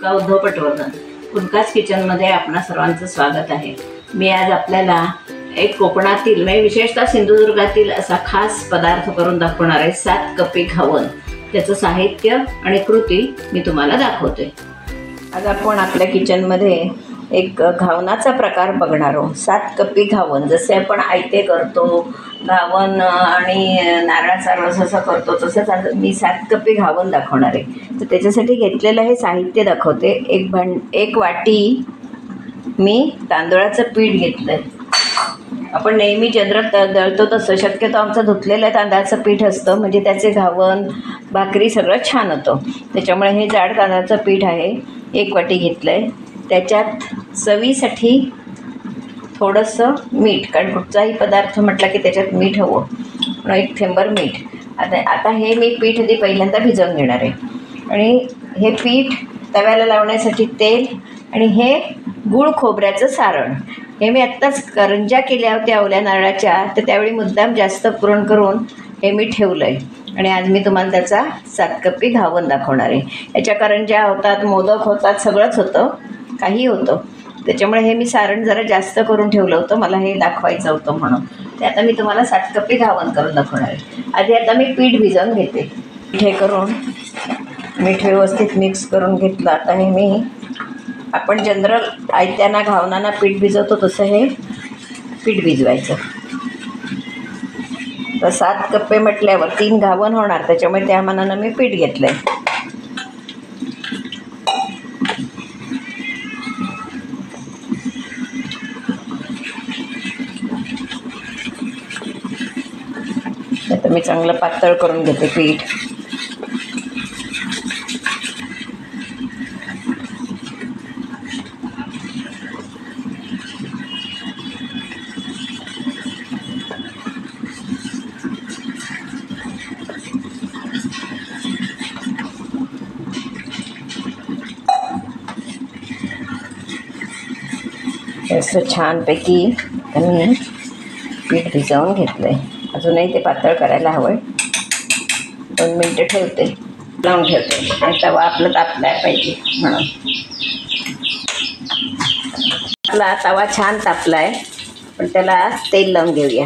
अनुष्का उद्धव पटवर्धन कुणकाच किचनमध्ये आपणा सर्वांचं स्वागत आहे। मी आज आपल्याला एक कोकणातील म्हणजे विशेषतः सिंधुदुर्गातील असा खास पदार्थ करून दाखवणार आहे। 7 कप्पी घावन। त्याचं साहित्य आणि कृती मी तुम्हाला दाखवते। आज आपण आपल्या किचनमध्ये एक घावनाचा प्रकार बघणार आहोत। 7 कप्पी घावन, जसे आपण आयते करतो घावन आणि नारळाचा रस असं करतो, तसंच आज मी 7 कप्पी घावन दाखवणार आहे। तर त्याच्यासाठी घेतलेलं हे साहित्य दाखवते। एक वाटी मी तांदळाचं पीठ घेतलं आहे। आपण नेहमी जंद्रात दळतो तसं शक्यतो आमचं धुतलेलं तांदळाचं पीठ असतं, म्हणजे त्याचे घावन भाकरी सगळं छान होतं। त्याच्यामुळे हे जाड तांदळाचं पीठ आहे। 1 वाटी घेतलं आहे। त्याच्यात चवीसाठी थोडंसं मीठ, कारण कुठचाही पदार्थ म्हटला की त्याच्यात मीठ हवं, म्हणून 1 थेंबर मीठ। आता हे मी पीठ आधी पहिल्यांदा भिजवून घेणार आहे। आणि हे पीठ तव्याला लावण्यासाठी तेल आणि हे गूळ खोबऱ्याचं सारण। हे मी आत्ताच करंज्या केल्या होत्या ओल्या नारळाच्या, तर त्यावेळी मुद्दाम जास्त पुरण करून हे मी ठेवलं आहे। आणि आज मी तुम्हाला त्याचा 7 कप्पी घावन दाखवणार आहे। याच्या करंज्या होतात, मोदक होतात, सगळंच होतं, काही होतं। त्याच्यामुळे हे मी सारण जरा जास्त करून ठेवलं होतं, मला हे दाखवायचं होतं म्हणून। ते आता मी तुम्हाला 7 कप्पी घावन करून दाखवणार आहे। आधी आता मी पीठ भिजवून घेते। हे करून मीठ व्यवस्थित मिक्स करून घेतलं। आता हे मी आपण जनरल आयत्यांना घावनांना पीठ भिजवतो तसं हे पीठ भिजवायचं। तर 7 कप्पे म्हटल्यावर 3 घावन होणार, त्याच्यामुळे त्या मानानं मी पीठ घेतलं आहे। आता मी चांगलं पातळ करून घेते पीठ। असं छानपैकी मी पीठ भिजवून घेतलं आहे। अजूनही ते पातळ करायला हवं आहे। 2 मिनटं ठेवते, लावून ठेवते, आणि तवा आपला तापला पाहिजे म्हणून। आपला तवा छान तापला आहे, पण त्याला तेल लावून घेऊया।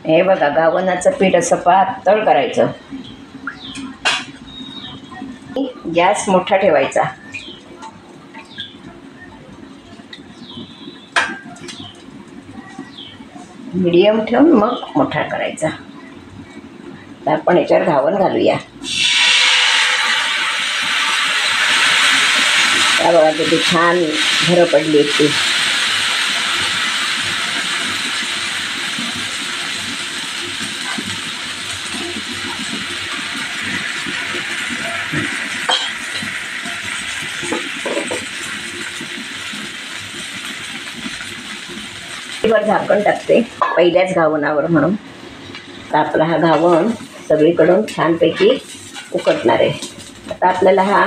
हे बघा, घावनाचं पीठ असं पातळ करायचं। गॅस मोठा ठेवायचा। मीडियम ठेवून मग मोठा करायचा। तर आपण याच्यावर घावन घालूया। बघा किती छान भरं पडली आहेत ती। वर झाकण टाकते पहिल्याच घावनावर म्हणून। तर आपला हा घावन सगळीकडून छानपैकी उकळणार आहे। आता आपल्याला हा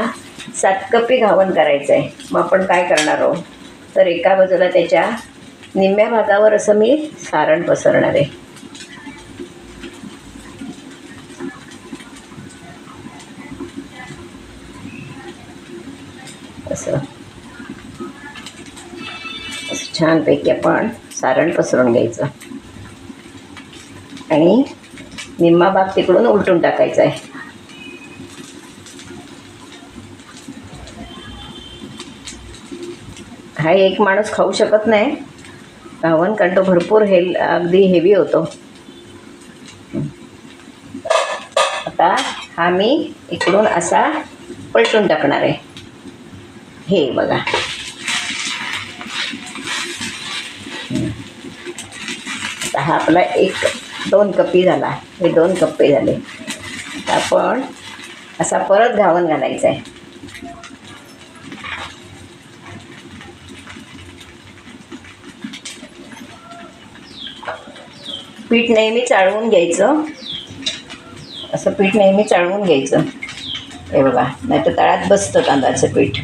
7 कप्पी घावन करायचं आहे। मग आपण काय करणार आहोत, तर एका बाजूला त्याच्या निम्म्या भागावर असं मी सारण पसरणार आहे। असं छानपैकी आपण सारण पसरून घ्यायचं आणि निम्मा भाग तिकडून उलटून टाकायचा आहे। हा एक माणूस खाऊ शकत नाही घावन, कारण तो भरपूर अगदी हेवी होतो। आता हा मी इकडून असा पलटून टाकणार आहे। हे बघा, हा आपला 2 कप्पी झाला। हे 2 कप्पे झाले। आपण असा परत घावन घालायचा आहे। पीठ नेहमी चाळवून घ्यायचं, असं पीठ नेहमी चाळवून घ्यायचं। हे बघा, नाही तर तळात बसतं तांदळाचं पीठ,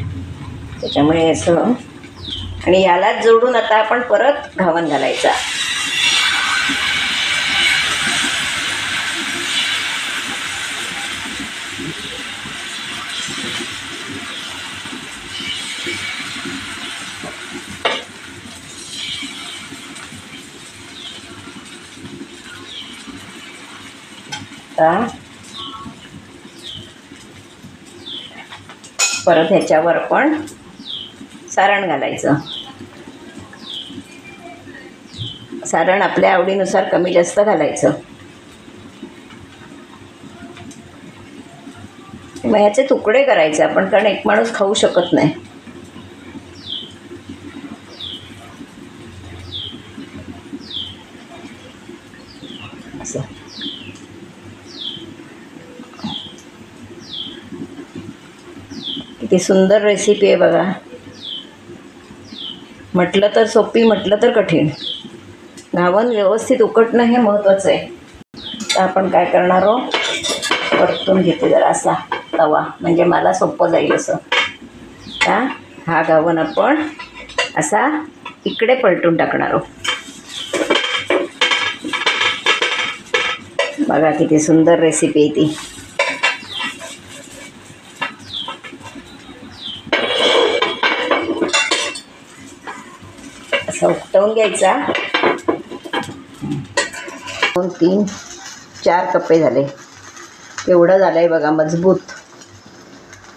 त्याच्यामुळे असं। आणि यालाच जोडून आता आपण परत घावन घालायचा। आता परत ह्याच्यावर पण सारण घालायचं. सारण आपल्या आवडीनुसार कमी जास्त घालायचं. मग ह्याचे तुकडे करायचे आपण, कारण एक माणूस खाऊ शकत नाही. असं किती सुंदर रेसिपी आहे बघा. म्हटलं तर सोपी, म्हटलं तर कठीण. घावन व्यवस्थित उकटणं हे महत्त्वाचं आहे. तर आपण काय करणार आहोत, परतून घेते जरा असा तवा, म्हणजे मला सोपं जाईल असं. हा घावन आपण असा इकडे पलटून टाकणार आहोत. बघा किती सुंदर रेसिपी आहे ती. असं उपटवून घ्यायचा. 2, 3, 4 कप्पे झाले. एवढं झालं आहे बघा मजबूत.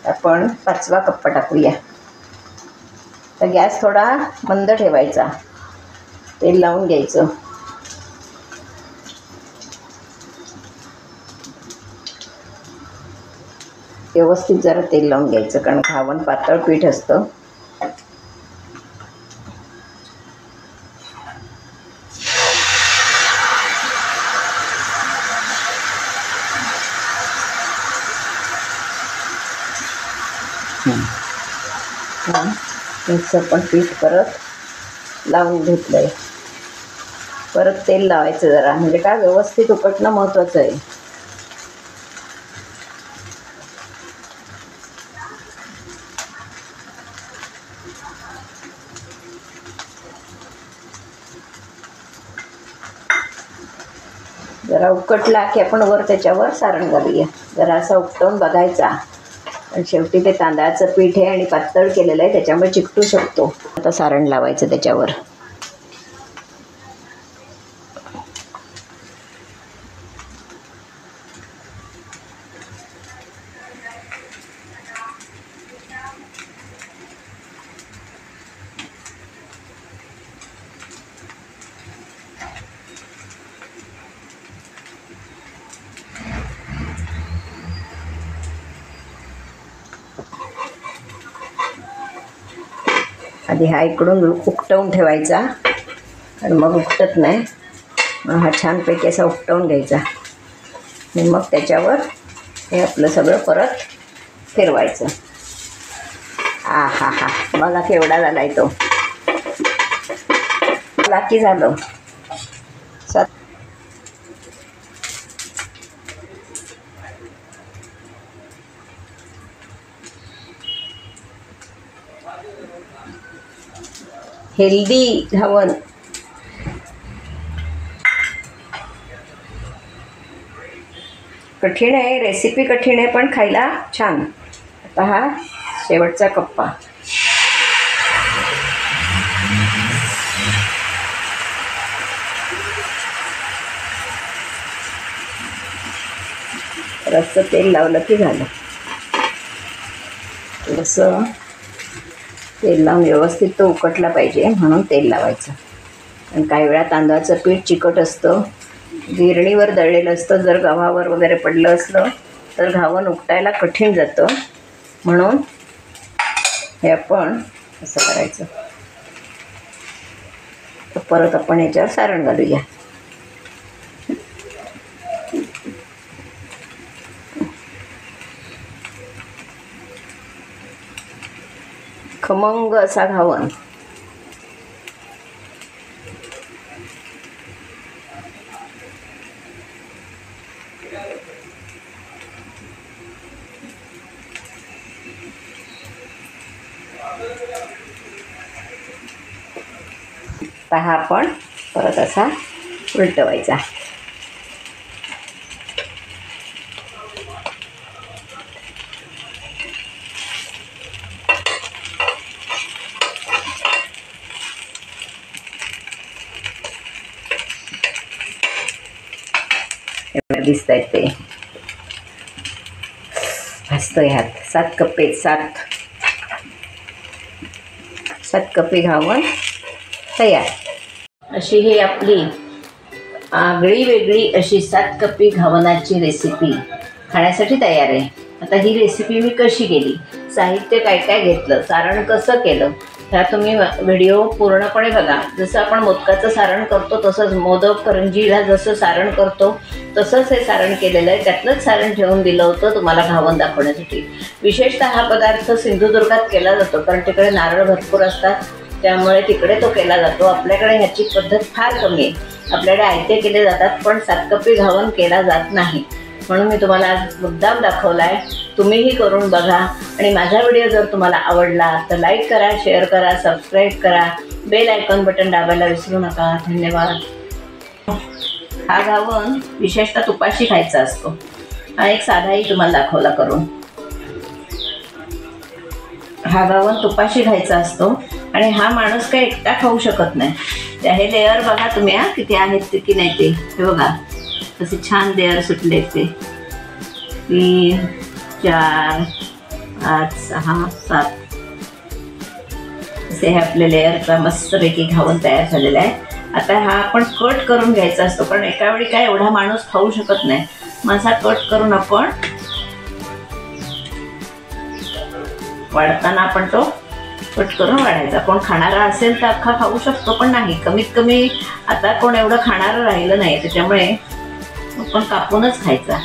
आपण 5वा कप्पा टाकूया. तर गॅस थोडा मंद ठेवायचा. तेल लावून घ्यायचं. व्यवस्थित जरा तेल लावून घ्यायचं, कारण घावन पातळ पीठ असतं. मिक्सर पण पीठ परत लावून घेतलं आहे. परत तेल लावायचं जरा, म्हणजे काय व्यवस्थित उकटणं महत्त्वाचं आहे. जरा उकटला की आपण वर त्याच्यावर सारण घालूया. जरा असं उपटवून बघायचा. आणि शेवटी ते तांदळाचं पीठ आहे आणि पातळ केलेलं आहे, त्याच्यामुळे चिकटू शकतो. आता सारण लावायचं त्याच्यावर. आधी हा इकडून उपटवून ठेवायचा, आणि मग उपटत नाही. मग हा छानपैकी असा उपटवून घ्यायचा, आणि मग त्याच्यावर हे आपलं सगळं परत फिरवायचं. हा हा हा, बघा केवढा झाला आहे तो. बाकी झालं. हेल्दी घावन. कठीण आहे रेसिपी, कठीण आहे पण खायला छान. आता हा शेवटचा कप्पा. रस्सं तेल लावलं की झालं. थोडंसं तेल लावून व्यवस्थित तो उकटला पाहिजे, म्हणून तेल लावायचं. आणि काही वेळा तांदळाचं पीठ चिकट असतं, गिरणीवर दळलेलं असतं. जर गव्हावर वगैरे पडलं असलं तर घावन उकटायला कठीण जातं. म्हणून हे आपण असं करायचं. तर परत आपण याच्यावर सारण घालूया. खमंग असा घावन. हा आपण परत असा उलटवायचा. दिसत आहेत ते. असतं ह्यात 7 कप्पे 7 कप्पे घावन तयार. अशी ही आपली आगळी वेगळी अशी 7 कप्पी घावनाची रेसिपी खाण्यासाठी तयार आहे. आता ही रेसिपी मी कशी केली, साहित्य काय काय घेतलं, सारण कसं केलं, ह्या तुम्ही व्हिडिओ पूर्णपणे बघा. जसं आपण मोदकाचं सारण करतो तसंच मोदक करंजीला जसं सारण करतो तसंच हे सारण केलेलं आहे. त्यातलंच सारण ठेवून दिलं होतं तुम्हाला घावन दाखवण्यासाठी. विशेषतः हा पदार्थ सिंधुदुर्गात केला जातो कारण तिकडे नारळ भरपूर असतात, त्यामुळे तिकडे तो केला जातो. आपल्याकडे ह्याची पद्धत फार कमी आहे. आपल्याकडे आयते केले जातात पण 7 कप्पी घावन केला जात नाही, म्हणून मी तुम्हाला आज मुद्दाम दाखवला आहे. तुम्हीही करून बघा आणि माझा व्हिडिओ जर तुम्हाला आवडला तर लाईक करा, शेअर करा, सबस्क्राईब करा, बेल आयकॉन बटन दाबायला विसरू नका. धन्यवाद. हा घावन विशेषतः तुपाशी खायचा असतो. हा एक साधाही तुम्हाला दाखवला करून. हा घावन तुपाशी खायचा असतो आणि हा माणूस काही एकटा खाऊ शकत नाही. त्या हे लेअर बघा तुम्ही किती आहेत की नाही ते. हे बघा कसे छान लेअर सुटले ते. 3 4 5 6 7 असे हे आपले लेअरचा मस्तपैकी घावन तयार झालेला आहे. आता हा आपण कट करून घ्यायचा असतो कारण एका वेळी काय एवढा माणूस खाऊ शकत नाही. मग कट करून आपण वाढताना आपण तो कट करून वाढायचा. कोण खाणारा असेल तर अख्खा खाऊ शकतो, पण नाही, कमीत कमी आता कोण एवढं खाणारं राहिलं नाही, त्याच्यामुळे आपण कापूनच खायचा.